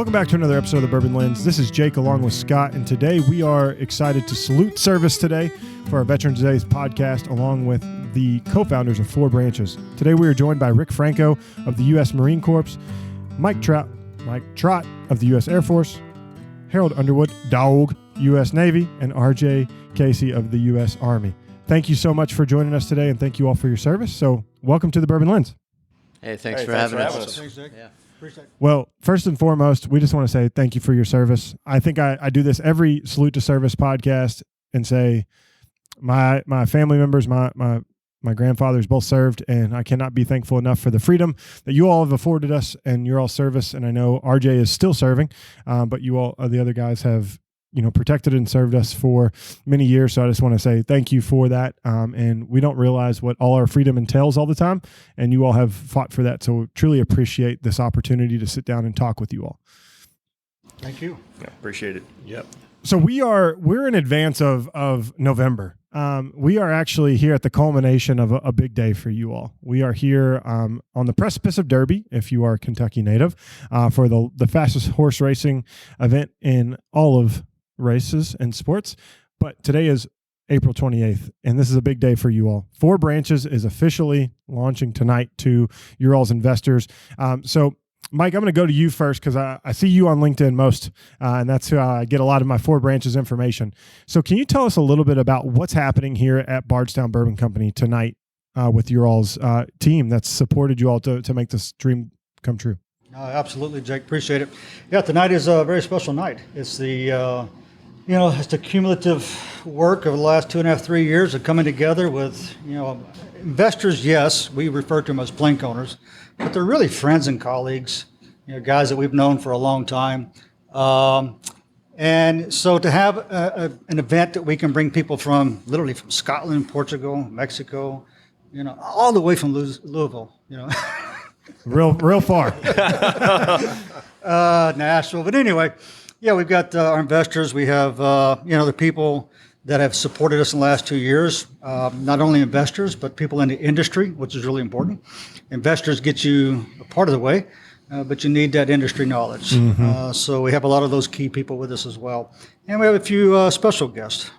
Welcome back to another episode of the Bourbon Lens. This is Jake along with Scott, and today we are excited to salute service today for our Veterans Days podcast along with the co-founders of Four Branches. Today we are joined by Rick Franco of the U.S. Marine Corps, Mike Trott of the U.S. Air Force, Harold Underwood, Dog, U.S. Navy, and R.J. Casey of the U.S. Army. Thank you so much for joining us today, and thank you all for your service. So welcome to the Bourbon Lens. Hey, thanks for having us. Thanks, Jake. Yeah. Appreciate it. Well, first and foremost, we just want to say thank you for your service. I think I do this every Salute to Service podcast and say my family members, my grandfathers both served, and I cannot be thankful enough for the freedom that you all have afforded us and your all service. And I know RJ is still serving, but you all, the other guys have, protected and served us for many years. So I just want to say thank you for that. And we don't realize what all our freedom entails all the time. And you all have fought for that. So truly appreciate this opportunity to sit down and talk with you all. Thank you. Yeah, appreciate it. Yep. So we're in advance of November. We are actually here at the culmination of a big day for you all. We are here on the precipice of Derby, if you are a Kentucky native, for the fastest horse racing event in all of races and sports. But today is April 28th, and this is a big day for you all. Four Branches is officially launching tonight to your all's investors. So Mike, I'm going to go to you first because I see you on LinkedIn most, and that's who I get a lot of my Four Branches information. So can you tell us a little bit about what's happening here at Bardstown Bourbon Company tonight with your all's team that's supported you all to make this dream come true? Absolutely, Jake. Appreciate it. Yeah, tonight is a very special night. It's the it's the cumulative work of the last 2.5, 3 years of coming together with, investors. Yes, we refer to them as plank owners, but they're really friends and colleagues, guys that we've known for a long time. And so to have an event that we can bring people literally from Scotland, Portugal, Mexico, all the way from Louisville, Real far. Nashville. But anyway, yeah, we've got our investors. We have, the people that have supported us in the last 2 years, not only investors, but people in the industry, which is really important. Investors get you a part of the way, but you need that industry knowledge. Mm-hmm. So we have a lot of those key people with us as well. And we have a few special guests.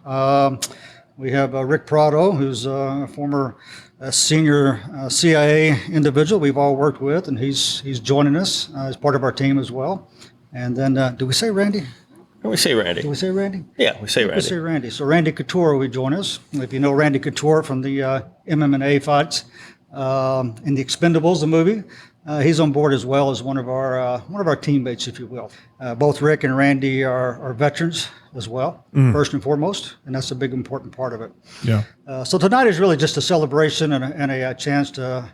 We have Rick Prado, who's a former senior CIA individual we've all worked with, and he's joining us as part of our team as well. And then, do we say Randy? We say Randy. Do we say Randy? Yeah, we say Randy. We say Randy. So Randy Couture will join us. If you know Randy Couture from the MMA fights in The Expendables, the movie, he's on board as well as one of our teammates, if you will. Both Rick and Randy are veterans as well, first and foremost, and that's a big important part of it. Yeah. So tonight is really just a celebration and a chance to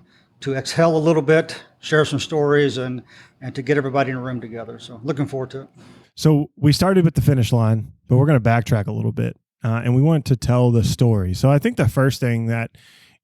exhale a little bit, share some stories, and to get everybody in a room together. So looking forward to it. So we started with the finish line, but we're going to backtrack a little bit, and we want to tell the story. So I think the first thing that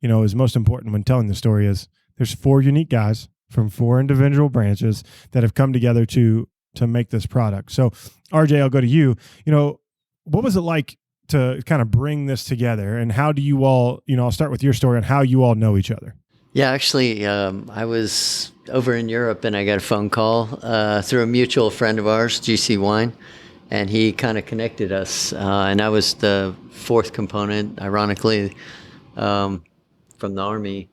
is most important when telling the story is there's four unique guys from four individual branches that have come together to make this product. So RJ, I'll go to you. What was it like to kind of bring this together, and how do you all? I'll start with your story on how you all know each other. Yeah, actually, I was over in Europe and I got a phone call through a mutual friend of ours, GC Wine, and he kind of connected us. And I was the fourth component, ironically, from the Army.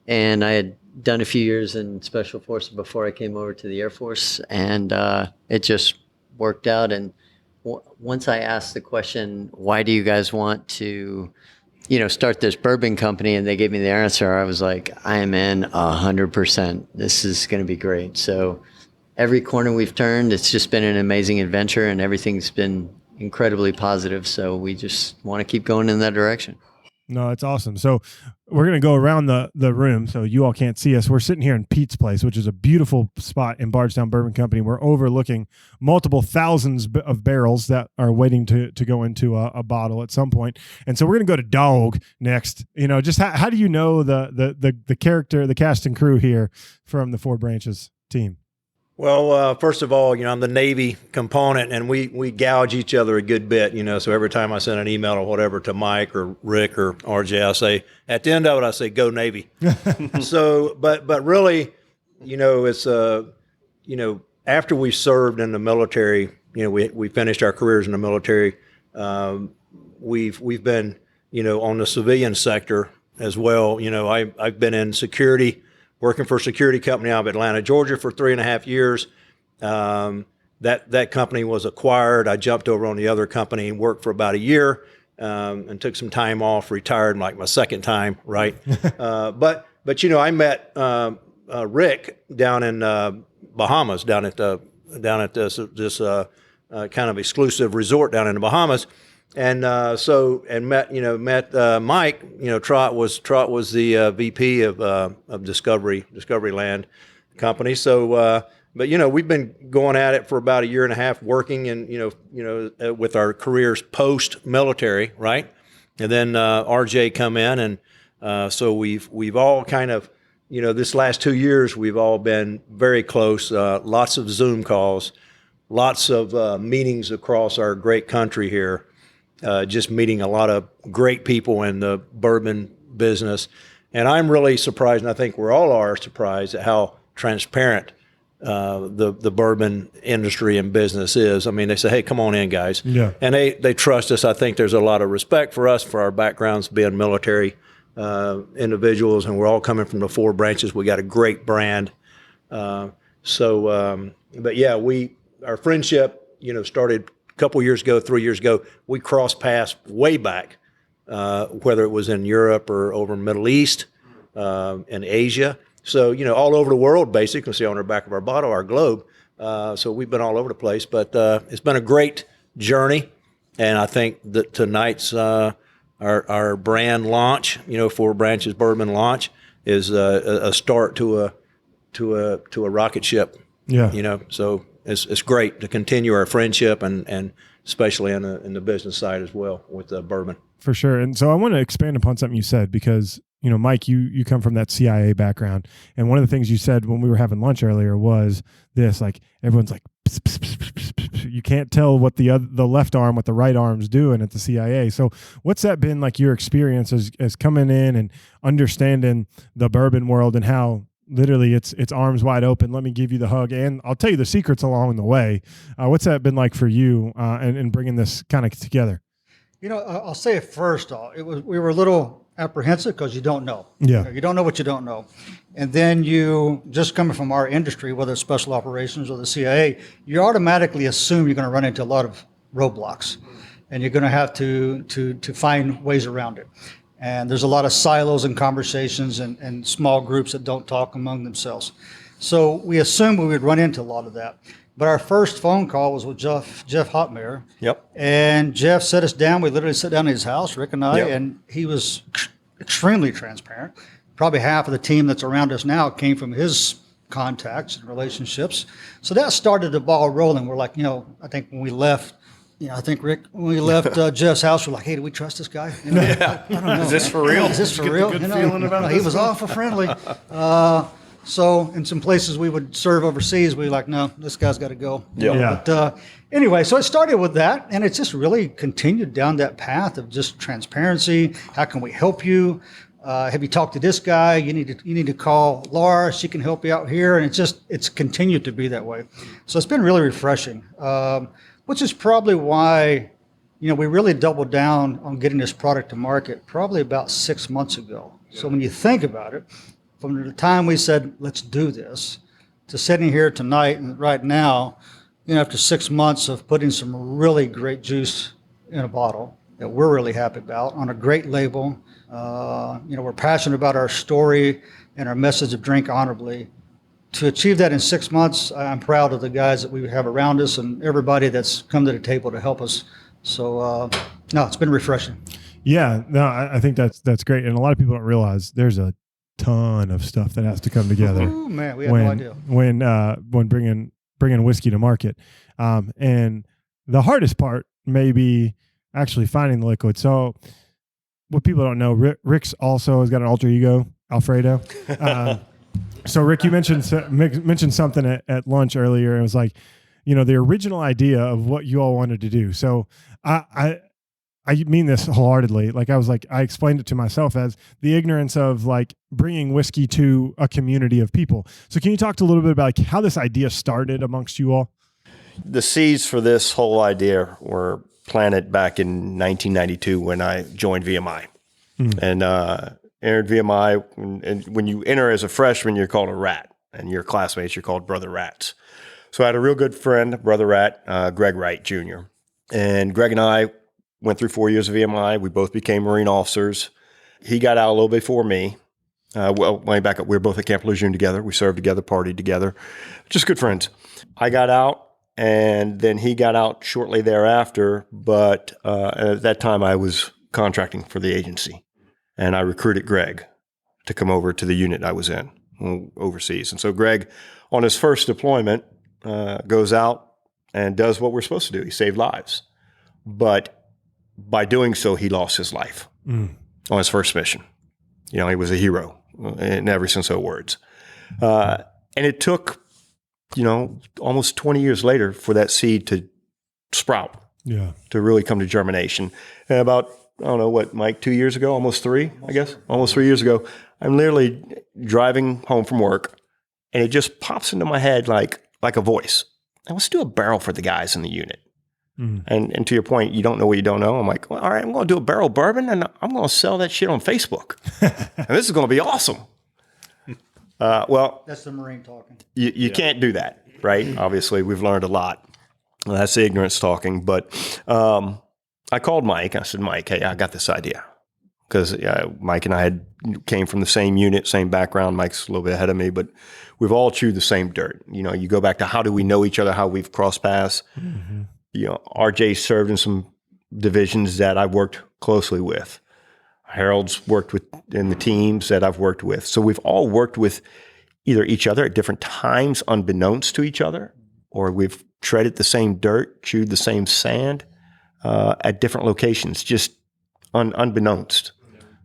And I had done a few years in Special Forces before I came over to the Air Force, and it just worked out. And once I asked the question, why do you guys want to start this bourbon company, and they gave me the answer, I was like, I am in 100%. This is going to be great. So every corner we've turned, it's just been an amazing adventure, and everything's been incredibly positive. So we just want to keep going in that direction. No, it's awesome. So we're going to go around the room so you all can't see us. We're sitting here in Pete's Place, which is a beautiful spot in Bardstown Bourbon Company. We're overlooking multiple thousands of barrels that are waiting to go into a bottle at some point. And so we're going to go to Dog next. Just how do you know the character, the cast and crew here from the Four Branches team? Well, first of all, I'm the Navy component, and we gouge each other a good bit, so every time I send an email or whatever to Mike or Rick or RJ, I say, at the end of it, I say, go Navy. So, but really, it's, after we served in the military, we finished our careers in the military. We've been, on the civilian sector as well. I've been in security, working for a security company out of Atlanta, Georgia for 3.5 years. That company was acquired. I jumped over on the other company and worked for about a year, and took some time off, retired like my second time, right? But I met Rick down in Bahamas, down at this kind of exclusive resort down in the Bahamas, and met Mike. Trott was the VP of Discovery Land Company. So, but we've been going at it for about a year and a half, working and with our careers post military, right? And then RJ come in, and so we've all kind of, this last 2 years we've all been very close. Lots of Zoom calls, lots of meetings across our great country here. Just meeting a lot of great people in the bourbon business, and I'm really surprised, and I think we all are surprised at how transparent the bourbon industry and business is. I mean, they say, "Hey, come on in, guys," and they trust us. I think there's a lot of respect for us for our backgrounds being military individuals, and we're all coming from the Four Branches. We got a great brand. But yeah, our friendship, started a couple years ago, 3 years ago. We crossed paths way back, whether it was in Europe or over in the Middle East, in Asia. So, all over the world, basically, see on the back of our bottle, our globe. So we've been all over the place, but it's been a great journey. And I think that tonight's our brand launch, Four Branches Bourbon launch, is a start to a rocket ship. Yeah. So it's great to continue our friendship and especially in the business side as well with bourbon. For sure. And so I want to expand upon something you said, because Mike, you come from that CIA background, and one of the things you said when we were having lunch earlier was this: like, everyone's like, pss, pss, pss, pss, pss, pss. You can't tell what the left arm, what the right arm's doing at the CIA. So what's that been like, your experience as coming in and understanding the bourbon world, and how literally it's arms wide open, let me give you the hug, and I'll tell you the secrets along the way. What's that been like for you, and bringing this kind of together? I'll say it first. We were a little apprehensive because you don't know. Yeah. You don't know what you don't know. And then you, just coming from our industry, whether it's special operations or the CIA, you automatically assume you're going to run into a lot of roadblocks, and you're going to have to find ways around it. And there's a lot of silos and conversations and small groups that don't talk among themselves. So we assumed we would run into a lot of that. But our first phone call was with Jeff Hotmeyer. Yep. And Jeff set us down. We literally sat down in his house, Rick and I, Yep. and he was extremely transparent. Probably half of the team that's around us now came from his contacts and relationships. So that started the ball rolling. We're like, I think when we left, Rick, when we left Jeff's house, we're like, hey, do we trust this guy? I don't know. Is this for real? Is this for real? He was awful friendly. So in some places we would serve overseas, we were like, no, this guy's got to go. Yeah. But anyway, so it started with that, and it's just really continued down that path of just transparency. How can we help you? Have you talked to this guy? You need to call Laura. She can help you out here. And it's continued to be that way. So it's been really refreshing, which is probably why, we really doubled down on getting this product to market probably about 6 months ago. So when you think about it, from the time we said, let's do this, to sitting here tonight and right now, after 6 months of putting some really great juice in a bottle that we're really happy about on a great label, we're passionate about our story and our message of drink honorably. To achieve that in 6 months, I'm proud of the guys that we have around us and everybody that's come to the table to help us. So, no, it's been refreshing. Yeah, no, I think that's great. And a lot of people don't realize there's a ton of stuff that has to come together. Oh man, we had no idea. When bringing whiskey to market, and the hardest part may be actually finding the liquid. So, what people don't know, Rick's also has got an alter ego, Alfredo. So, Rick, you mentioned something at lunch earlier. It was like, the original idea of what you all wanted to do. So, I mean this wholeheartedly. Like I explained it to myself as the ignorance of like bringing whiskey to a community of people. So can you talk a little bit about like how this idea started amongst you all? The seeds for this whole idea were planted back in 1992 when I joined VMI. And entered VMI. And when you enter as a freshman, you're called a rat. And your classmates, you're called brother rats. So I had a real good friend, brother rat, Greg Wright Jr. And Greg and I went through 4 years of VMI. We both became Marine officers. He got out a little before me. Well, let me back up. We were both at Camp Lejeune together. We served together, partied together. Just good friends. I got out, and then he got out shortly thereafter. But at that time, I was contracting for the agency. And I recruited Greg to come over to the unit I was in overseas. And so Greg, on his first deployment, goes out and does what we're supposed to do. He saved lives. But by doing so, he lost his life on his first mission. He was a hero in every sense of the words. And it took, almost 20 years later for that seed to sprout, to really come to germination. And about, I don't know what, Mike, 2 years ago, almost 3 years ago, I'm literally driving home from work, and it just pops into my head like a voice. And let's do a barrel for the guys in the unit. And to your point, you don't know what you don't know. I'm like, well, all right, I'm going to do a barrel bourbon, and I'm going to sell that shit on Facebook. And this is going to be awesome. Well, That's the Marine talking. You can't do that, right? Obviously, we've learned a lot. Well, that's the ignorance talking. But I called Mike. I said, Mike, hey, I got this idea. Because Mike and I came from the same unit, same background. Mike's a little bit ahead of me, but we've all chewed the same dirt. You go back to how do we know each other, how we've crossed paths. RJ served in some divisions that I've worked closely with. Harold's worked with in the teams that I've worked with. So we've all worked with either each other at different times, unbeknownst to each other, or we've treaded the same dirt, chewed the same sand at different locations, just unbeknownst.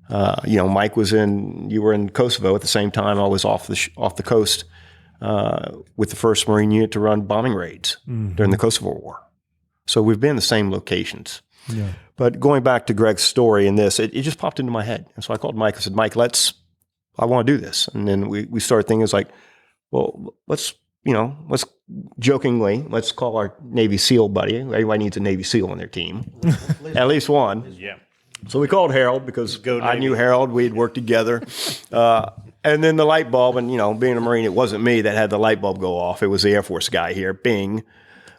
Mike you were in Kosovo at the same time I was off the coast with the 1st Marine Unit to run bombing raids during the Kosovo War. So we've been in the same locations. Yeah. But going back to Greg's story in this, it just popped into my head. And so I called Mike. I said, Mike, I want to do this. And then we started thinking, it's like, well, let's jokingly, let's call our Navy SEAL buddy. Everybody needs a Navy SEAL on their team. At least one. Yeah. So we called Harold because I knew Harold. We had worked together. And then the light bulb, and, being a Marine, it wasn't me that had the light bulb go off. It was the Air Force guy here, Bing.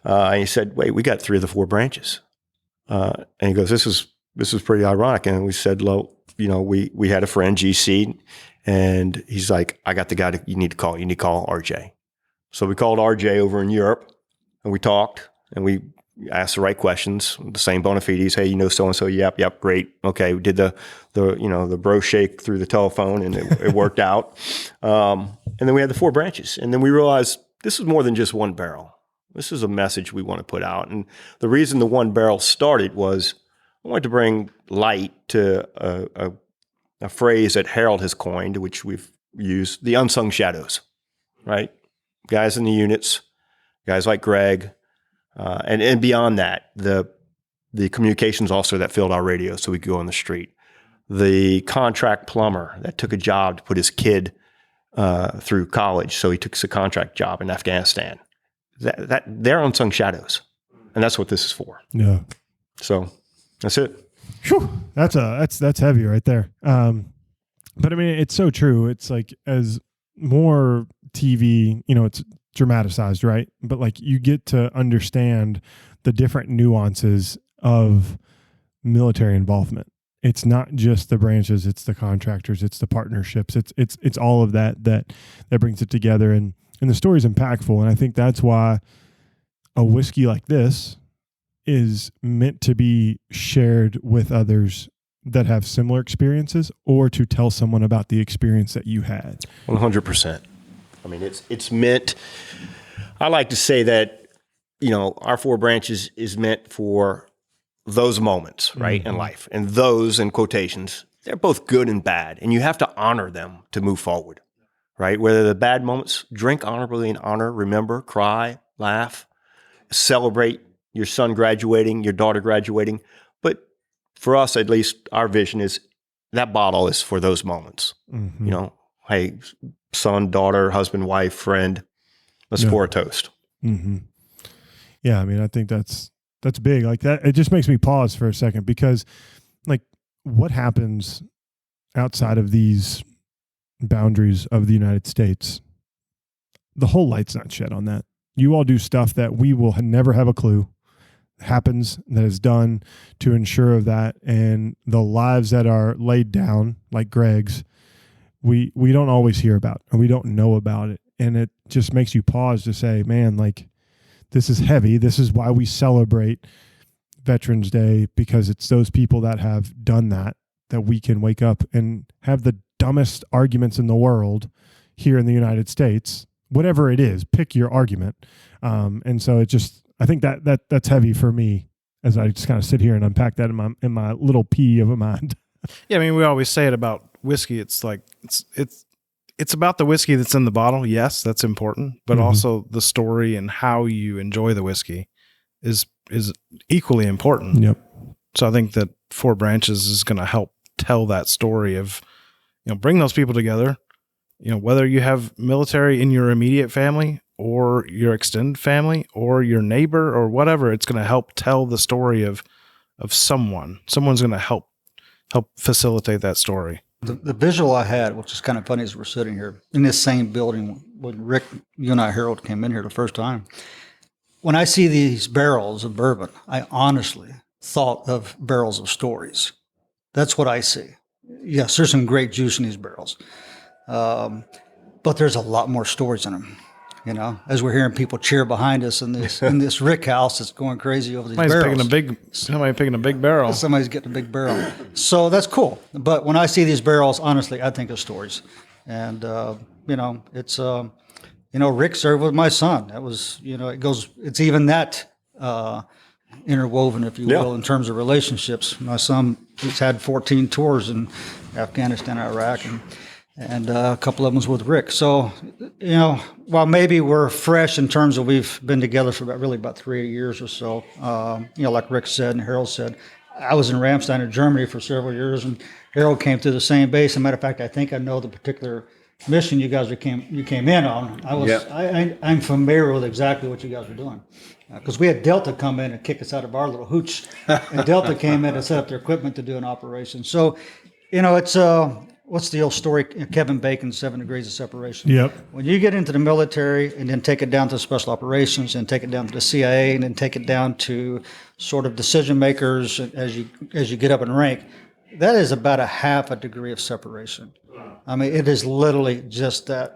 And he said, wait, we got 3 of the 4 branches. And he goes, this is pretty ironic. And we said, we had a friend, GC, and he's like, I got the guy you need to call. You need to call RJ. So we called RJ over in Europe, and we talked, and we asked the right questions, the same bona fides. Hey, so-and-so, yep, great. Okay, we did the bro shake through the telephone, and it worked out. And then we had the 4 branches. And then we realized this is more than just one barrel. This is a message we want to put out. And the reason the 1 barrel started was I wanted to bring light to a phrase that Harold has coined, which we've used, the unsung shadows, right? Guys in the units, guys like Greg, and beyond that, the communications officer that filled our radio so we could go on the street, the contract plumber that took a job to put his kid through college, so he took a contract job in Afghanistan. That they're unsung shadows, and that's what this is for. Yeah. So that's it. Whew, that's heavy right there. But I mean, it's so true. It's like as more TV, it's dramatized, right? But like you get to understand the different nuances of military involvement. It's not just the branches, it's the contractors, it's the partnerships, it's all of that brings it together, and the story's impactful. And I think that's why a whiskey like this is meant to be shared with others that have similar experiences, or to tell someone about the experience that you had. 100%. I mean, it's meant, I like to say that, our 4 branches is meant for those moments, right, in life. And those, in quotations, they're both good and bad. And you have to honor them to move forward, right? Whether the bad moments, drink honorably and honor, remember, cry, laugh, celebrate your son graduating, your daughter graduating. But for us, at least, our vision is that bottle is for those moments. Mhm. You know, hey, son, daughter, husband, wife, friend, let's pour a toast. Mm-hmm. Yeah, I mean, I think that's big. Like that, it just makes me pause for a second because, like, what happens outside of these boundaries of the United States? The whole light's not shed on that. You all do stuff that we will never have a clue happens, that is done to ensure of that, and the lives that are laid down, like Greg's, we don't always hear about, and we don't know about it, and it just makes you pause to say, man, like, this is heavy. This is why we celebrate Veterans Day, because it's those people that have done that we can wake up and have the dumbest arguments in the world here in the United States, whatever it is, pick your argument. And so it just, I think that's heavy for me as I just kind of sit here and unpack that in my little pea of a mind. Yeah, I mean, we always say it about whiskey. It's like it's about the whiskey that's in the bottle. Yes, that's important, but also the story and how you enjoy the whiskey is equally important. Yep. So I think that Four Branches is going to help tell that story of, bring those people together. Whether you have military in your immediate family or your extended family or your neighbor or whatever, it's going to help tell the story of someone. Someone's going to help facilitate that story. The visual I had, which is kind of funny as we're sitting here in this same building when Rick, you and I, Harold, came in here the first time. When I see these barrels of bourbon, I honestly thought of barrels of stories. That's what I see. Yes, there's some great juice in these barrels. But there's a lot more stories in them, as we're hearing people cheer behind us in this Rick house that's going crazy over these barrels. Somebody picking a big barrel. Somebody's getting a big barrel. So that's cool. But when I see these barrels, honestly, I think of stories. And, it's, Rick served with my son. That was, it's even that interwoven, if you will, in terms of relationships. My son, he's had 14 tours in Afghanistan, Iraq, and a couple of them was with Rick. So, while maybe we're fresh in terms of we've been together for about 3 years or so, like Rick said and Harold said, I was in Ramstein in Germany for several years, and Harold came to the same base. As a matter of fact, I think I know the particular mission you came in on. I'm familiar with exactly what you guys were doing. Because we had Delta come in and kick us out of our little hooch, and Delta came in and set up their equipment to do an operation. So, it's what's the old story? Kevin Bacon's 7 Degrees of Separation. Yep. When you get into the military and then take it down to special operations and take it down to the CIA and then take it down to sort of decision makers as you get up in rank, that is about a half a degree of separation. I mean, it is literally just that.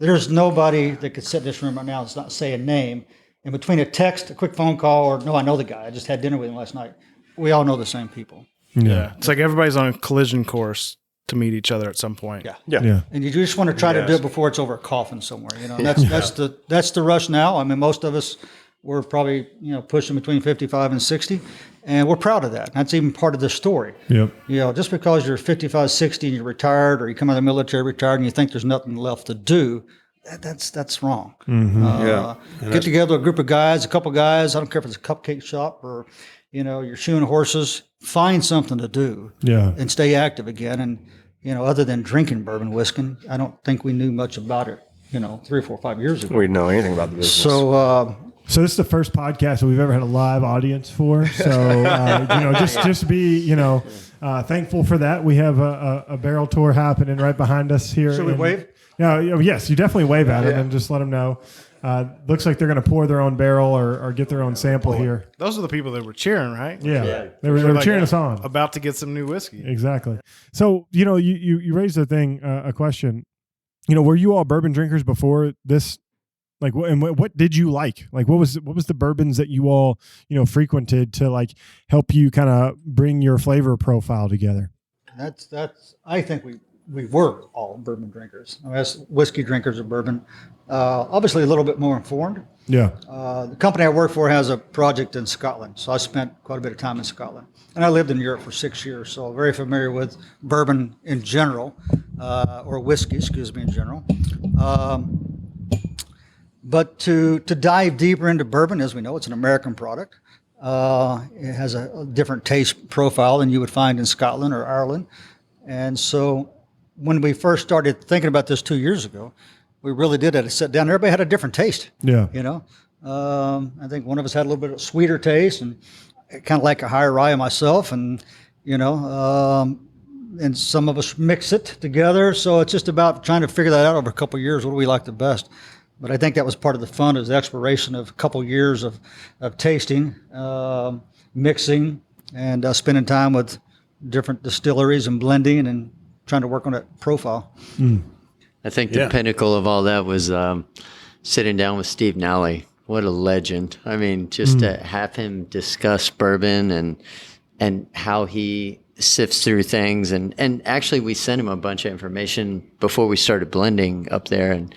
There's nobody that could sit in this room right now and not say a name. And between a text, a quick phone call, or no, I know the guy. I just had dinner with him last night. We all know the same people. Yeah. It's like everybody's on a collision course to meet each other at some point. Yeah. And you just want to try to do it before it's over a coffin somewhere. That's the rush now. I mean, most of us, we're probably pushing between 55 and 60, and we're proud of that. That's even part of the story. Yep. Just because you're 55, 60 and you're retired, or you come out of the military retired and you think there's nothing left to do, that's wrong. Get together a group of guys, a couple guys. I don't care if it's a cupcake shop or you're shoeing horses. Find something to do. And stay active again. And other than drinking bourbon whiskey, I don't think we knew much about it. 3 or 4 or 5 years ago. We didn't know anything about the business. So this is the first podcast that we've ever had a live audience for. So just be thankful for that. We have a barrel tour happening right behind us here. Should we wave? Yes, you definitely wave at them and just let them know. Looks like they're going to pour their own barrel or get their own sample here. Those are the people that were cheering, right? Yeah. They were cheering us on. About to get some new whiskey. Exactly. So, you raised a question. Were you all bourbon drinkers before this? Like, what did you like? Like, what was the bourbons that you all, frequented to like help you kind of bring your flavor profile together? I think we were all bourbon drinkers. I mean, as whiskey drinkers of bourbon, obviously a little bit more informed. Yeah. The company I work for has a project in Scotland, so I spent quite a bit of time in Scotland. And I lived in Europe for 6 years, so very familiar with bourbon in general, or whiskey, in general. But to dive deeper into bourbon, as we know, it's an American product. It has a different taste profile than you would find in Scotland or Ireland. And so when we first started thinking about this 2 years ago, we really did have to sit down. Everybody had a different taste. Yeah. I think one of us had a little bit of sweeter taste and kind of like a higher rye myself. And, and some of us mix it together. So it's just about trying to figure that out over a couple of years. What do we like the best? But I think that was part of the fun, is the exploration of a couple of years of tasting, mixing, and spending time with different distilleries and blending and trying to work on that profile. I think the pinnacle of all that was sitting down with Steve Nally. What a legend. I mean, just to have him discuss bourbon and how he sifts through things. And actually, we sent him a bunch of information before we started blending up there. And,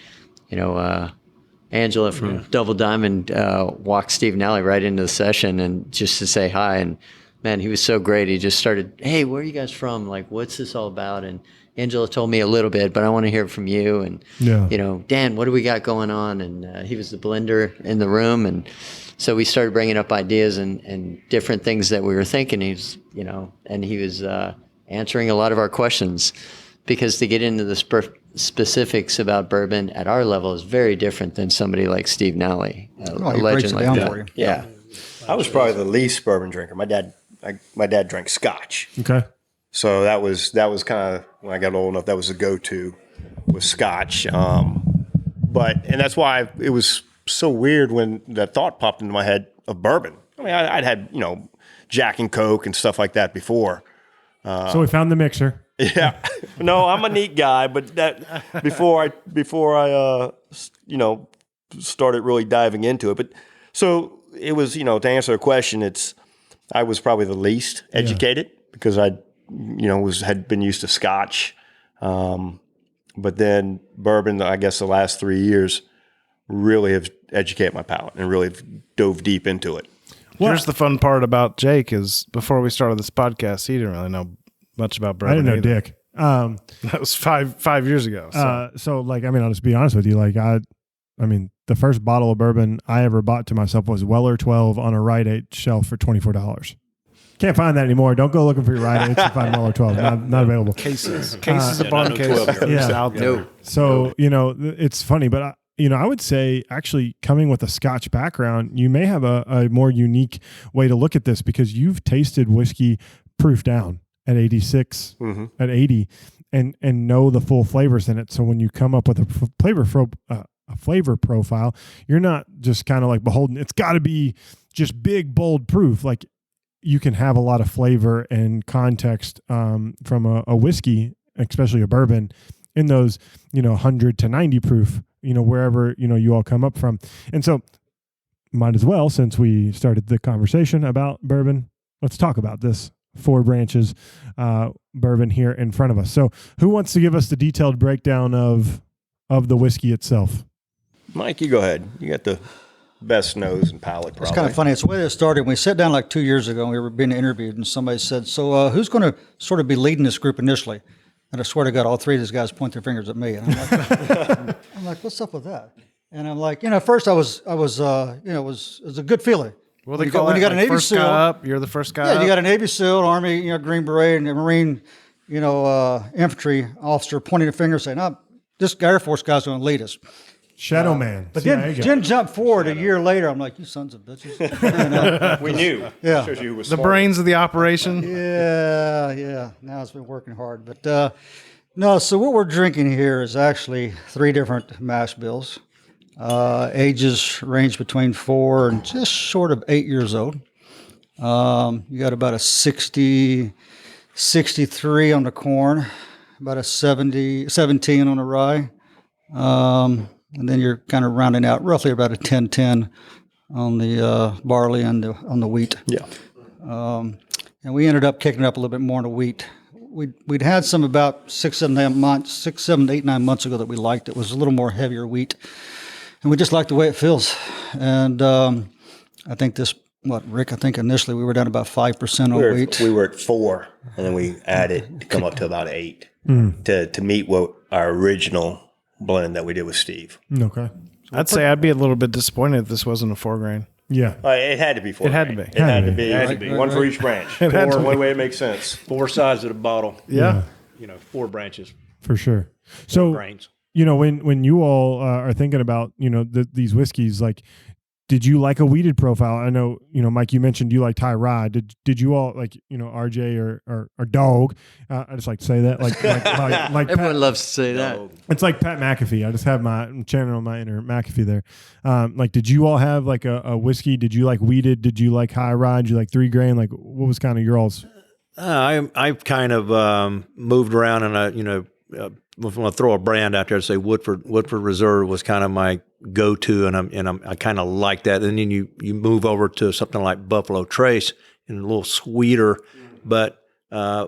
Angela from Double Diamond walked Steve Nally right into the session and just to say hi. And, man, he was so great. He just started, hey, where are you guys from? Like, what's this all about? And Angela told me a little bit, but I want to hear from you. And, Dan, what do we got going on? And he was the blender in the room. And so we started bringing up ideas and different things that we were thinking. He was answering a lot of our questions, because to get into the specifics about bourbon at our level is very different than somebody like Steve Nally, a legend like that. For you. Yeah. I was probably the least bourbon drinker. My dad drank Scotch. Okay. So that was kind of, when I got old enough, that was the go-to, was Scotch. And that's why it was so weird when that thought popped into my head of bourbon. I mean, I'd had, Jack and Coke and stuff like that before. So we found the mixer. Yeah. No, I'm a neat guy, but that before I started really diving into it. But so it was, to answer the question, I was probably the least educated because I had been used to Scotch. But then bourbon, I guess the last 3 years really have educated my palate and really dove deep into it. Here's the fun part about Jake is before we started this podcast, he didn't really know much about bourbon. I didn't know either. Dick. That was five years ago. So. I'll just be honest with you. The first bottle of bourbon I ever bought to myself was Weller 12 on a Rite Aid shelf for $24. Can't find that anymore. Don't go looking for your Rite Aids to find Weller 12. Not available. Cases upon cases out there. No. So, it's funny, but I would say actually coming with a Scotch background, you may have a more unique way to look at this, because you've tasted whiskey proof down at 86, at 80, and know the full flavors in it. So when you come up with a flavor profile, you're not just kind of like beholden. It's got to be just big, bold proof. Like, you can have a lot of flavor and context from a whiskey, especially a bourbon, in those 100 to 90 proof, wherever you all come up from. And so, might as well, since we started the conversation about bourbon, let's talk about this Four Branches bourbon here in front of us. So, who wants to give us the detailed breakdown of the whiskey itself? Mike, you go ahead. You got the best nose and palate, probably. It's kind of funny. It's the way that it started. When we sat down like 2 years ago and we were being interviewed, and somebody said, so who's going to sort of be leading this group initially? And I swear to God, all three of these guys point their fingers at me. And I'm like, what's up with that? And I'm like, first it was a good feeling. Well, when you got a Navy SEAL, you're the first guy. Yeah, up. you got a Navy SEAL, Army, Green Beret, and a Marine, infantry officer pointing a finger saying, "Oh, this Air Force guy's going to lead us." Shadow Man. But then jump forward a year later, I'm like, you sons of bitches. We knew. Yeah. Shows you who was The smart. brains of the operation. Yeah. Now it's been working hard. But no, so what we're drinking here is actually 3 different mash bills. Ages range between 4 and just short of 8 years old. You got about a 63 on the corn, about a 17 on the rye. And then you're kind of rounding out roughly about a 10-10 on the barley and on the wheat. Yeah. And we ended up kicking up a little bit more on the wheat. We'd had some about 6, 7, 8 months ago that we liked. It was a little more heavier wheat. And we just liked the way it feels. And I think Rick, I think initially we were down about 5% on wheat. We were at 4, and then we added to come up to about 8 to meet what our original blend that we did with Steve. Okay. I'd say I'd be a little bit disappointed if this wasn't a 4 grain. Yeah. It had to be four. It had to grain. be. It had to be. It It had had to to be. be. One for each branch. It had to Only be. way it makes sense. 4 sides of the bottle. Yeah. Four branches, For sure. So, grains. when you all are thinking about, these whiskeys, like, did you like a weeded profile? I know, Mike, you mentioned you liked high rye. Did you all like, RJ or dog? I just like to say that, like Everyone Pat, loves to say that. it's like Pat McAfee. I just have I'm channeling my inner McAfee there. Like, did you all have like a whiskey? Did you like weeded? Did you like high rye? Did you like 3 grain? Like, what was kind of your all's? I've kind of moved around, and if I want to throw a brand out there, to say Woodford Reserve was kind of my go-to, and I kind of like that. And then you move over to something like Buffalo Trace, and a little sweeter, but I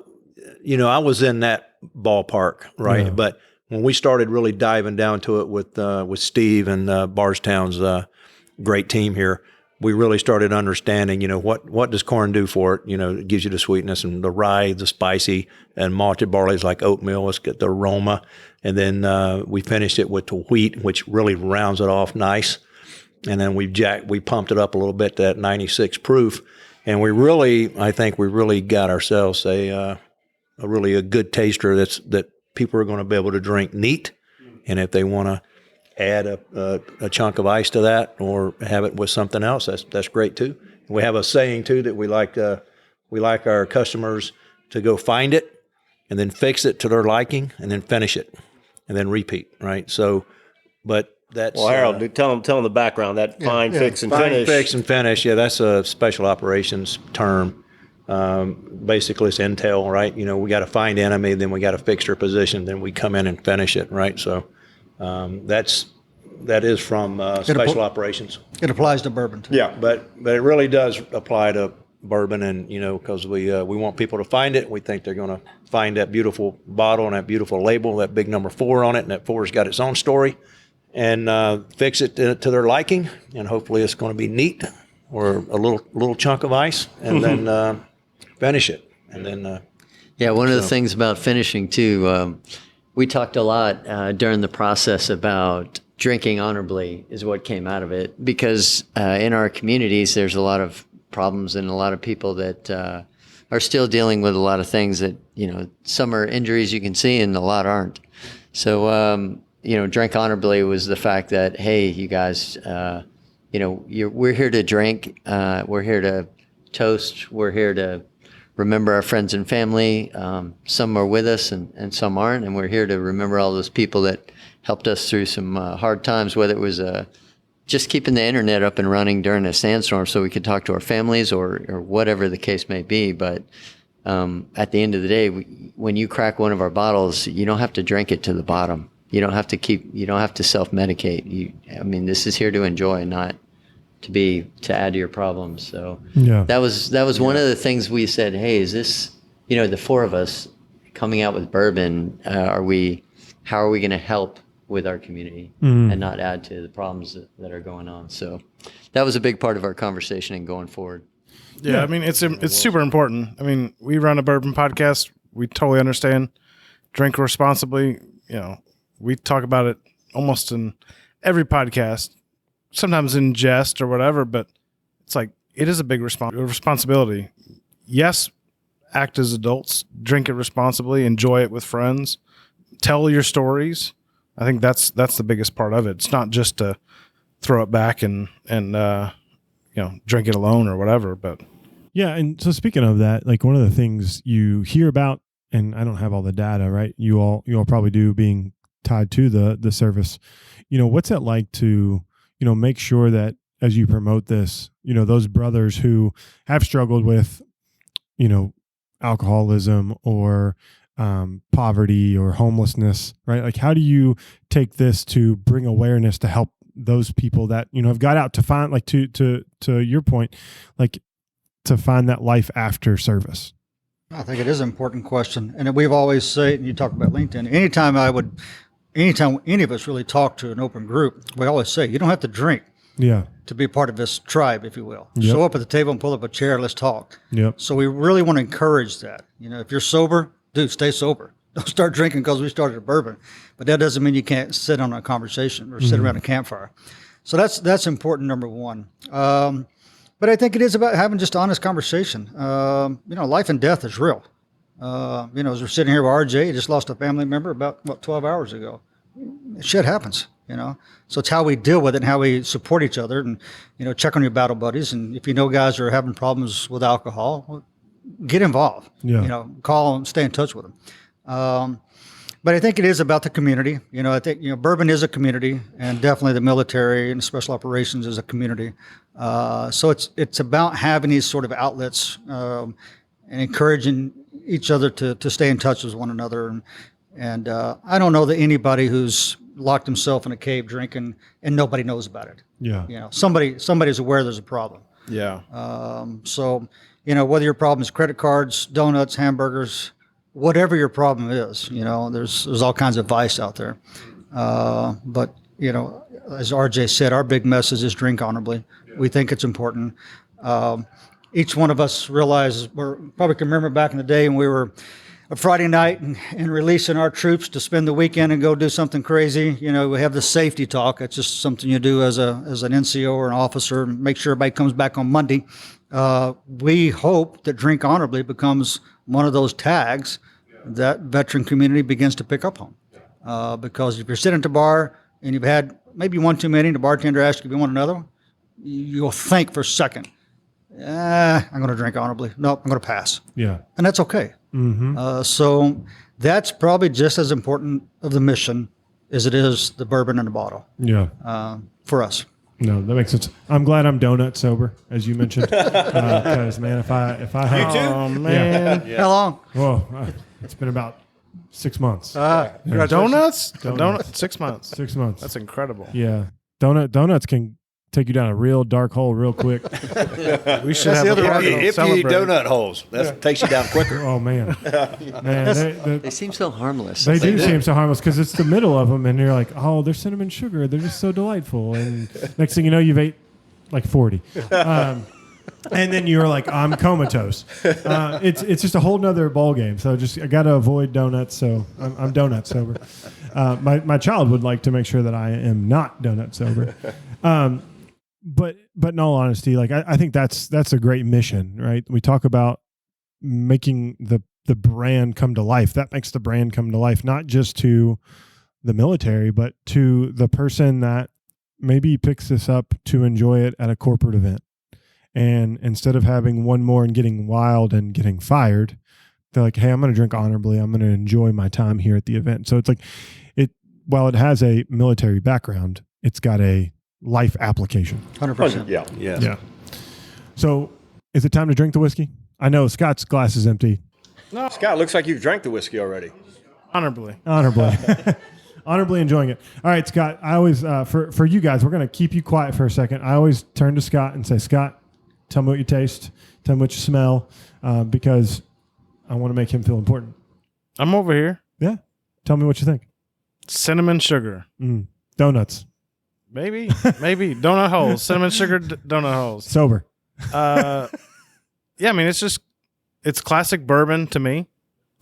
was in that ballpark, right? Yeah. But when we started really diving down to it with Steve and Bardstown's great team here, we really started understanding, what does corn do for it? It gives you the sweetness, and the rye, the spicy, and malted barley is like oatmeal. Let's get the aroma. And then we finished it with the wheat, which really rounds it off nice. And then we pumped it up a little bit to that 96 proof. And I think we really got ourselves a good taster that people are going to be able to drink neat. And if they want to add a chunk of ice to that or have it with something else, that's great too. We have a saying too that we like our customers to go find it and then fix it to their liking and then finish it and then repeat, right? So, but that's Harold, tell them the background. That fine, fix, and finish. fix and finish. Yeah, that's a special operations term. Basically, it's intel, right? We got to find enemy, then we got to fix their position, then we come in and finish it, right? So. That is from special operations. It applies to bourbon too. Yeah, but it really does apply to bourbon, and because we want people to find it. We think they're going to find that beautiful bottle and that beautiful label, that big number 4 on it, and that 4's got its own story, and fix it to their liking, and hopefully it's going to be neat or a little chunk of ice, and then finish it, and then. Yeah, one of the things about finishing too, we talked a lot during the process about drinking honorably is what came out of it, because in our communities there's a lot of problems and a lot of people that are still dealing with a lot of things that, some are injuries you can see and a lot aren't. So, drink honorably was the fact that, hey, you guys, we're here to drink, we're here to toast, we're here to remember our friends and family. Some are with us and some aren't. And we're here to remember all those people that helped us through some hard times, whether it was just keeping the internet up and running during a sandstorm so we could talk to our families or whatever the case may be. But at the end of the day, when you crack one of our bottles, you don't have to drink it to the bottom. You don't have to self-medicate. This is here to enjoy, not to add to your problems. So Yeah. that was one of the things we said, hey, is this, the 4 of us coming out with bourbon, how are we going to help with our community and not add to the problems that are going on? So that was a big part of our conversation and going forward. Yeah, it's super important. We run a bourbon podcast. We totally understand. Drink responsibly. We talk about it almost in every podcast, sometimes in jest or whatever, but it's like, it is a big responsibility. Yes, act as adults, drink it responsibly, enjoy it with friends, tell your stories. I think that's the biggest part of it. It's not just to throw it back and drink it alone or whatever, but. Yeah. And so speaking of that, like one of the things you hear about, and I don't have all the data, right? You all probably do, being tied to the service. What's it like to, make sure that as you promote this, those brothers who have struggled with, alcoholism or poverty or homelessness, right? Like, how do you take this to bring awareness to help those people that, have got out to find, like, to your point, like, to find that life after service? I think it is an important question. And we've always said, and you talk about LinkedIn, anytime any of us really talk to an open group, we always say, you don't have to drink to be part of this tribe, if you will. Yep. Show up at the table and pull up a chair, let's talk. Yep. So we really want to encourage that. If you're sober, dude, stay sober. Don't start drinking because we started a bourbon. But that doesn't mean you can't sit on a conversation or sit around a campfire. So that's important, number one. But I think it is about having just honest conversation. Life and death is real. As we're sitting here with RJ, he just lost a family member about 12 hours ago. Shit happens, So it's how we deal with it and how we support each other and, check on your battle buddies. And if guys are having problems with alcohol, well, get involved. Yeah. Call them, stay in touch with them. But I think it is about the community. I think, bourbon is a community, and definitely the military and special operations is a community. So it's about having these sort of outlets and encouraging each other to stay in touch with one another. And I don't know that anybody who's locked himself in a cave drinking and nobody knows about it. Yeah. Somebody's aware there's a problem. Yeah. So, whether your problem is credit cards, donuts, hamburgers, whatever your problem is, there's all kinds of vice out there. But, as RJ said, our big message is drink honorably. We think it's important. Each one of us realizes, probably can remember back in the day when we were a Friday night and releasing our troops to spend the weekend and go do something crazy. We have the safety talk. It's just something you do as an NCO or an officer, make sure everybody comes back on Monday. We hope that drink honorably becomes one of those tags that veteran community begins to pick up on. Because if you're sitting at the bar and you've had maybe one too many, the bartender asks you if you want another one, you'll think for a second, I'm going to drink honorably. No, I'm going to pass. Yeah. And that's okay. Mm-hmm. So that's probably just as important of the mission as it is the bourbon in the bottle. Yeah. For us. No, that makes sense. I'm glad I'm donut sober, as you mentioned. Because man, if I had, Oh man. How long? well, it's been about 6 months. Donuts? Donut 6 months. 6 months. That's incredible. Yeah. Donuts can take you down a real dark hole real quick. We should have a If party you to eat celebrate. donut holes, that takes you down quicker. Oh man, They seem so harmless. they do seem so harmless because it's the middle of them, and you're like, oh, they're cinnamon sugar. They're just so delightful. And next thing you know, you've ate like 40. And then you're like, I'm comatose. It's just a whole nother ball game. So I got to avoid donuts. So I'm donut sober. My child would like to make sure that I am not donut sober. But in all honesty, like I think that's a great mission, right? We talk about making the brand come to life. That makes the brand come to life, not just to the military, but to the person that maybe picks this up to enjoy it at a corporate event. And instead of having one more and getting wild and getting fired, they're like, hey, I'm going to drink honorably. I'm going to enjoy my time here at the event. So it's like, while it has a military background, it's got a life application. 100%. Yeah. So is it time to drink the whiskey? I know Scott's glass is empty. No, Scott, looks like you've drank the whiskey already. Honorably. Honorably enjoying it. All right, Scott, I always, for you guys, we're going to keep you quiet for a second. I always turn to Scott and say, Scott, tell me what you taste. Tell me what you smell, because I want to make him feel important. I'm over here. Yeah. Tell me what you think. Cinnamon sugar. Donuts. Maybe donut holes. Cinnamon sugar donut holes. Sober. Yeah, I mean, it's classic bourbon to me.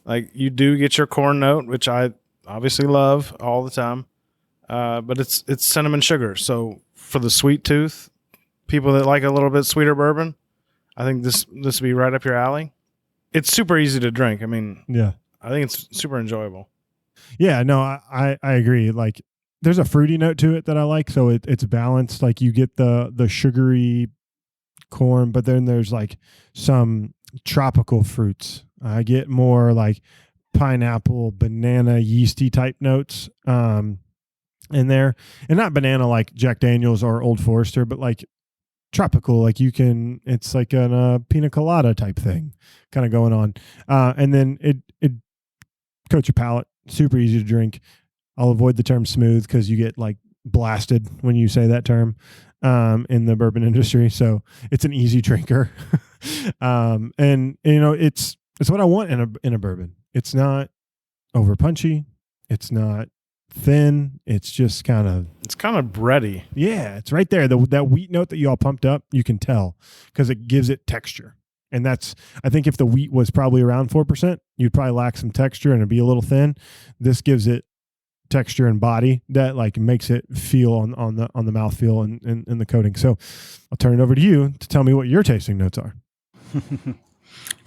Like, you do get your corn note, which I obviously love all the time. But it's cinnamon sugar. So for the sweet tooth, people that like a little bit sweeter bourbon, I think this would be right up your alley. It's super easy to drink. I mean, Yeah. I think it's super enjoyable. Yeah, no, I agree. Like, there's a fruity note to it that I like, so it's balanced. Like, you get the sugary corn, but then there's like some tropical fruits. I get more like pineapple, banana, yeasty type notes in there, and not banana like Jack Daniel's or Old Forester, but like tropical. Like, it's like a pina colada type thing kind of going on, and then it coats your palate. Super easy to drink. I'll avoid the term smooth because you get like blasted when you say that term in the bourbon industry. So it's an easy drinker. And it's what I want in a bourbon. It's not over punchy. It's not thin. It's just kind of bready. Yeah, it's right there. That wheat note that you all pumped up, you can tell because it gives it texture. And I think if the wheat was probably around 4%, you'd probably lack some texture and it'd be a little thin. This gives it texture and body that like makes it feel on the mouthfeel and the coating. So I'll turn it over to you to tell me what your tasting notes are.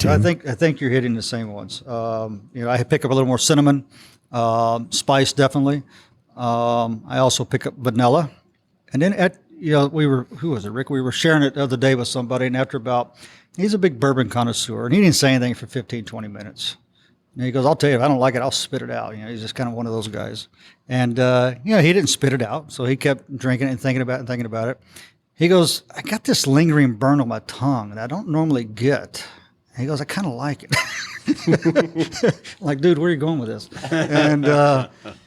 I think you're hitting the same ones. I pick up a little more cinnamon, spice definitely. I also pick up vanilla, and then who was it, Rick? We were sharing it the other day with somebody, and he's a big bourbon connoisseur, and he didn't say anything for 15, 20 minutes. And he goes, I'll tell you, if I don't like it, I'll spit it out. He's just kind of one of those guys. And, he didn't spit it out. So he kept drinking it and thinking about it. He goes, I got this lingering burn on my tongue that I don't normally get. And he goes, I kind of like it. Like, dude, where are you going with this? And,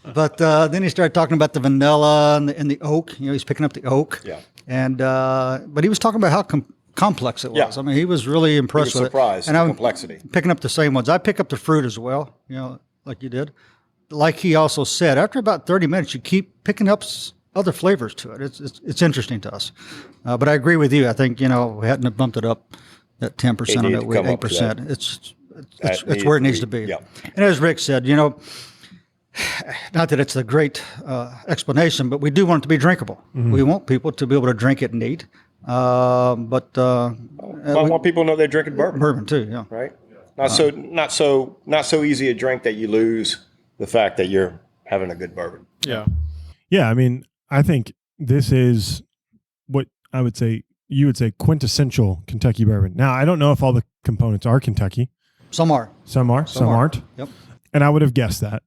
but then he started talking about the vanilla and the oak. He's picking up the oak. Yeah. And, but he was talking about how complex it was. Yeah. I mean, he was really impressed with it. Surprised at the complexity. Picking up the same ones. I pick up the fruit as well, like you did. Like he also said, after about 30 minutes, you keep picking up other flavors to it. It's interesting to us. But I agree with you. I think, we hadn't bumped it up that 10% on that weight, 8%. It's where it needs to be. Yeah. And as Rick said, not that it's a great explanation, but we do want it to be drinkable. Mm-hmm. We want people to be able to drink it neat. I want people to know they're drinking bourbon. Bourbon too, yeah. Right. Not so easy a drink that you lose the fact that you're having a good bourbon. Yeah. Yeah. I mean, I think this is what I would say. You would say quintessential Kentucky bourbon. Now, I don't know if all the components are Kentucky. Some are. Some aren't. Yep. And I would have guessed that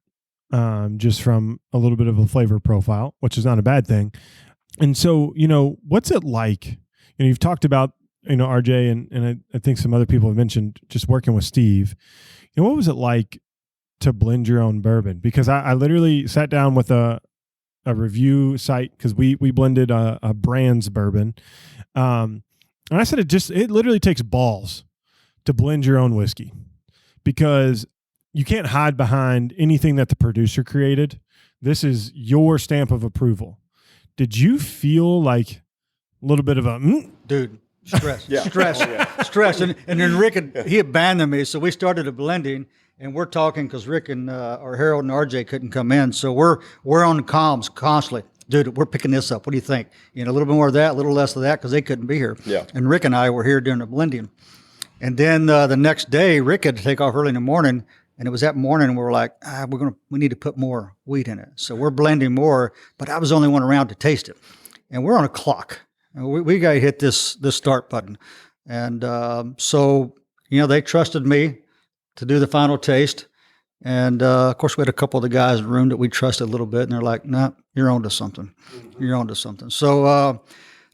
just from a little bit of a flavor profile, which is not a bad thing. And so, what's it like? You've talked about, RJ, and I think some other people have mentioned just working with Steve. What was it like to blend your own bourbon? Because I literally sat down with a review site because we blended a brand's bourbon. And I said it literally takes balls to blend your own whiskey because you can't hide behind anything that the producer created. This is your stamp of approval. Did you feel like a little bit of a dude stress, stress, and then Rick he abandoned me, so we started a blending, and we're talking because Rick and or Harold and RJ couldn't come in, so we're on comms constantly. Dude, we're picking this up. What do you think? A little bit more of that, a little less of that, because they couldn't be here. Yeah. And Rick and I were here during the blending, and then the next day Rick had to take off early in the morning. And it was that morning, and we were like, we need to put more wheat in it. So we're blending more, but I was the only one around to taste it. And we're on a clock. And we got to hit this start button. And so, they trusted me to do the final taste. And, of course, we had a couple of the guys in the room that we trusted a little bit, and they're like, nah, you're onto something. You're onto something. So,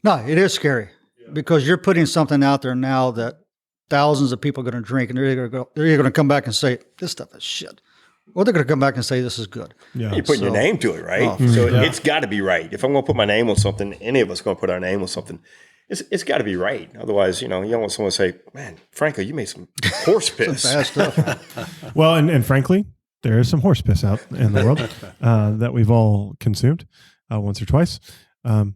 no, it is scary because you're putting something out there now that thousands of people are going to drink, and they're either going to come back and say, this stuff is shit, or they're going to come back and say, this is good. Yeah. You're putting your name to it, right? It's got to be right. If I'm going to put my name on something, any of us are going to put our name on something, it's got to be right. Otherwise, you don't want someone to say, man, Franco, you made some horse piss. Some bad stuff. Well, and frankly, there is some horse piss out in the world that we've all consumed once or twice. Won't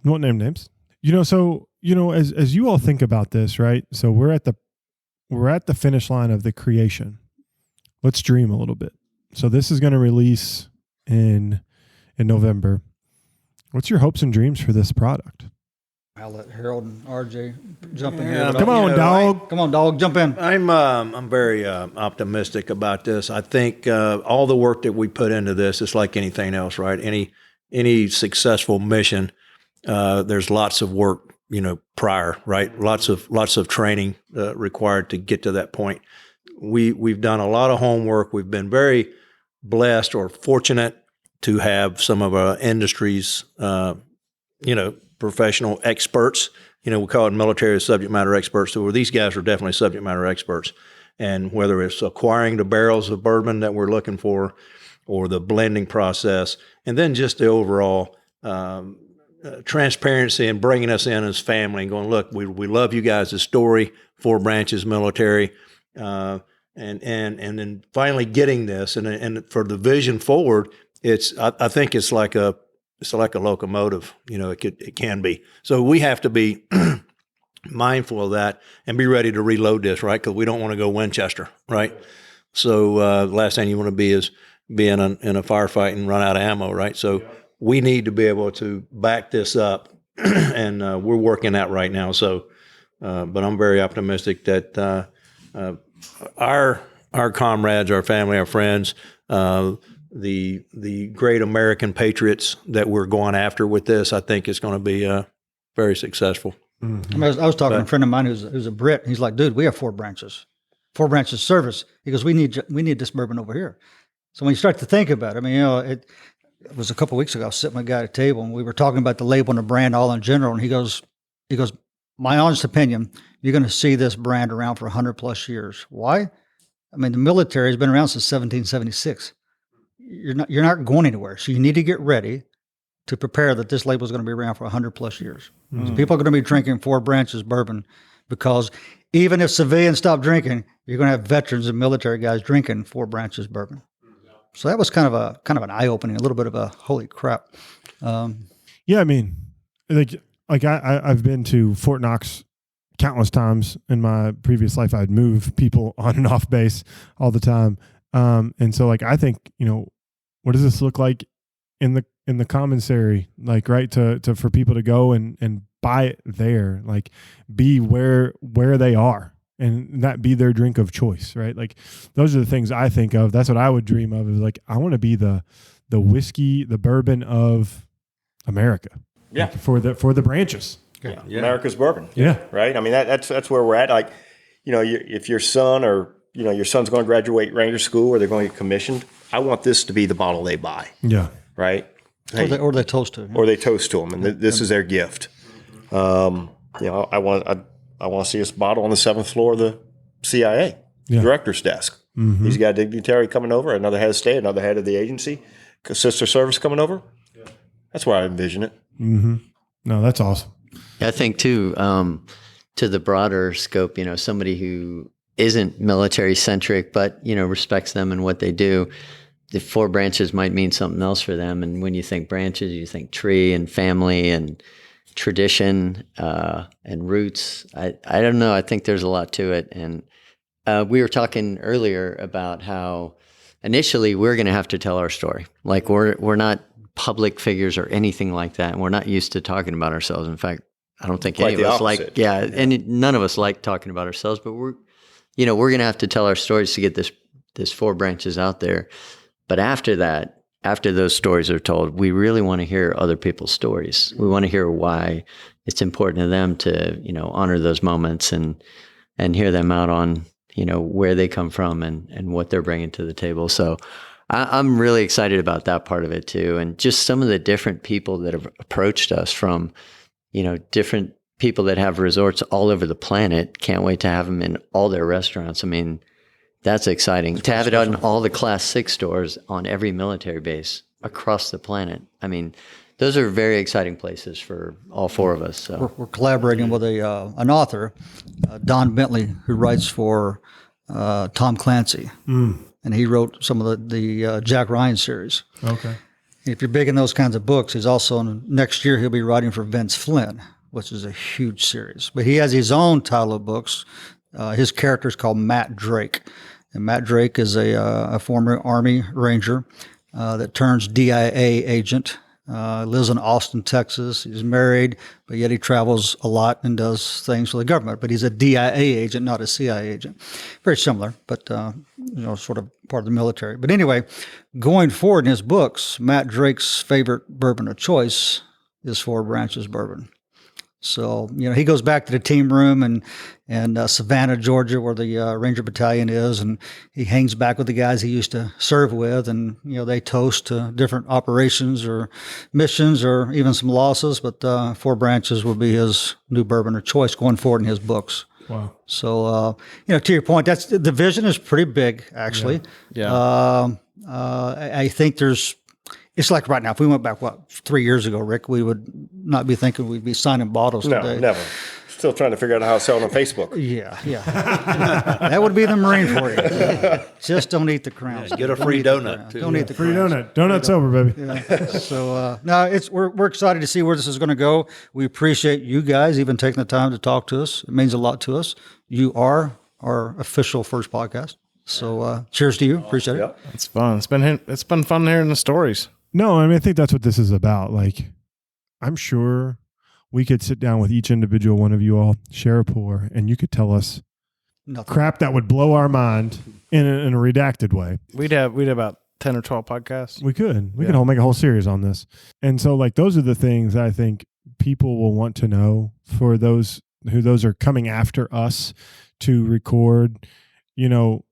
name names. As you all think about this, right? So we're at the finish line of the creation. Let's dream a little bit. So this is going to release in November. What's your hopes and dreams for this product? I'll let Harold and RJ jump in here. Come on, dog. Come on, dog. Jump in. I'm very optimistic about this. I think all the work that we put into this is like anything else, right? Any successful mission, there's lots of work, prior, right? Lots of training required to get to that point. We've done a lot of homework. We've been very blessed or fortunate to have some of our industry's, professional experts. We call it military subject matter experts. So these guys are definitely subject matter experts. And whether it's acquiring the barrels of bourbon that we're looking for, or the blending process, and then just the overall transparency and bringing us in as family and going, look, we love you guys' story, Four Branches Military, and then finally getting this and for the vision forward, I think it's like a locomotive, it can be. So we have to be mindful of that and be ready to reload this, right? Because we don't want to go Winchester, right? So the last thing you want to be is be in a firefight and run out of ammo, right? So we need to be able to back this up, and we're working that right now. So, but I'm very optimistic that our comrades, our family, our friends, the great American patriots that we're going after with this, I think is going to be very successful. I mean, I was talking to a friend of mine who's a Brit. He's like, dude, we have Four Branches service. He goes, we need this bourbon over here. So when you start to think about it, I mean, it was a couple of weeks ago. I was sitting with a guy at a table, and we were talking about the label and the brand all in general. And he goes, my honest opinion, you're going to see this brand around for 100 plus years. Why? I mean, the military has been around since 1776. You're not going anywhere. So you need to get ready to prepare that this label is going to be around for 100 plus years. So people are going to be drinking Four Branches bourbon, because even if civilians stop drinking, you're going to have veterans and military guys drinking Four Branches bourbon. So that was kind of an eye opening, a little bit of a holy crap. Yeah, I mean, like I've been to Fort Knox countless times in my previous life. I'd move people on and off base all the time, and so like I think, what does this look like in the commissary? Like, right, to for people to go and buy it there, like be where they are, and that be their drink of choice, right? Like those are the things I think of. That's what I would dream of, is like, I want to be the whiskey, the bourbon of America. Yeah. Like for the branches. Yeah. America's bourbon. Yeah. Right. I mean, that's where we're at. Like, if your son or, your son's going to graduate Ranger School, or they're going to get commissioned, I want this to be the bottle they buy. Yeah. Right. Hey, Or they toast to. Or they toast to them, and this is their gift. I want to see this bottle on the 7th floor of the CIA director's desk. Mm-hmm. He's got a dignitary coming over, another head of state, another head of the agency, sister service coming over. Yeah. That's where I envision it. Mm-hmm. No, that's awesome. I think too, to the broader scope, somebody who isn't military centric, but, respects them and what they do, the Four Branches might mean something else for them. And when you think branches, you think tree and family and tradition and roots. I don't know. I think there's a lot to it. And we were talking earlier about how initially we're going to have to tell our story. Like we're not public figures or anything like that. And we're not used to talking about ourselves. In fact, I don't think any of us like, and none of us like talking about ourselves, but we're going to have to tell our stories to get this Four Branches out there. But after that, after those stories are told, we really want to hear other people's stories. We want to hear why it's important to them to, honor those moments and hear them out on, where they come from and what they're bringing to the table. So I'm really excited about that part of it too. And just some of the different people that have approached us from, different people that have resorts all over the planet. Can't wait to have them in all their restaurants. I mean, that's exciting. To have it on all the Class 6 stores on every military base across the planet. I mean, those are very exciting places for all four of us. So we're collaborating with an author, Don Bentley, who writes for Tom Clancy, and he wrote some of the Jack Ryan series. Okay. If you're big in those kinds of books, he's also next year he'll be writing for Vince Flynn, which is a huge series. But he has his own title of books. His character is called Matt Drake. And Matt Drake is a former Army Ranger that turns DIA agent, lives in Austin, Texas. He's married, but yet he travels a lot and does things for the government. But he's a DIA agent, not a CIA agent. Very similar, but sort of part of the military. But anyway, going forward in his books, Matt Drake's favorite bourbon of choice is Four Branches Bourbon. So, he goes back to the team room in Savannah, Georgia, where the Ranger Battalion is, and he hangs back with the guys he used to serve with, and, they toast to different operations or missions or even some losses, but Four Branches will be his new bourbon of choice going forward in his books. Wow. So, to your point, the vision is pretty big, actually. Yeah. I think it's like right now, if we went back, 3 years ago, Rick, we would not be thinking we'd be signing bottles today. No, never. Still trying to figure out how to sell it on Facebook. Yeah. That would be the Marine for you. Just don't eat the crowns. Get a free donut. Don't eat the free crowns. donut. Donut's over, baby. Yeah. So, we're excited to see where this is going to go. We appreciate you guys even taking the time to talk to us. It means a lot to us. You are our official first podcast. So cheers to you. Appreciate it. It's fun. It's been fun hearing the stories. No, I mean, I think that's what this is about. Like, I'm sure we could sit down with each individual one of you all, share a pour, and you could tell us Nothing. crap that would blow our mind in a redacted way. We'd have about 10 or 12 podcasts. We could make a whole series on this. And so, like, those are the things that I think people will want to know for those are coming after us to record. You know,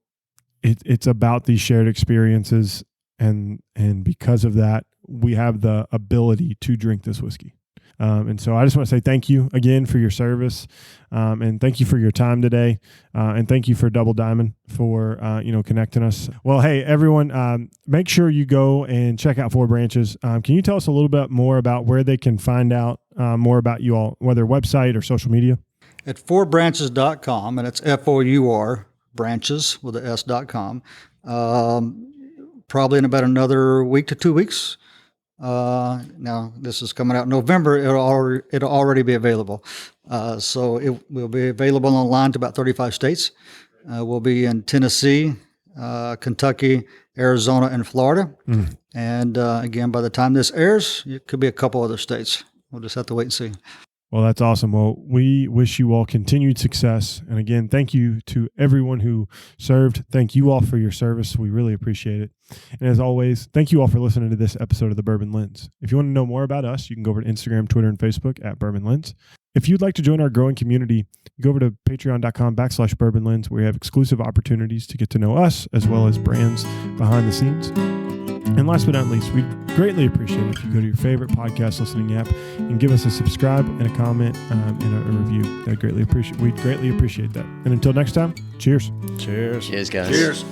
it's about these shared experiences. And because of that, we have the ability to drink this whiskey. And so I just want to say thank you again for your service, and thank you for your time today, and thank you for Double Diamond for connecting us. Well, hey everyone, make sure you go and check out Four Branches. Can you tell us a little bit more about where they can find out more about you all, whether website or social media? At fourbranches.com, and it's FOUR branches with the S.com. Probably in about another week to 2 weeks. Now this is coming out in November. It'll already be available. So it will be available online to about 35 states. We'll be in Tennessee, Kentucky, Arizona, and Florida. And again, by the time this airs, it could be a couple other states. We'll just have to wait and see. Well, that's awesome. Well, we wish you all continued success. And again, thank you to everyone who served. Thank you all for your service. We really appreciate it. And as always, thank you all for listening to this episode of the Bourbon Lens. If you want to know more about us, you can go over to Instagram, Twitter, and Facebook at Bourbon Lens. If you'd like to join our growing community, go over to patreon.com/Bourbon Lens, where you have exclusive opportunities to get to know us as well as brands behind the scenes. And last but not least, we'd greatly appreciate it if you go to your favorite podcast listening app and give us a subscribe and a comment and a review. We'd greatly appreciate that. And until next time, cheers. Cheers. Cheers, guys. Cheers.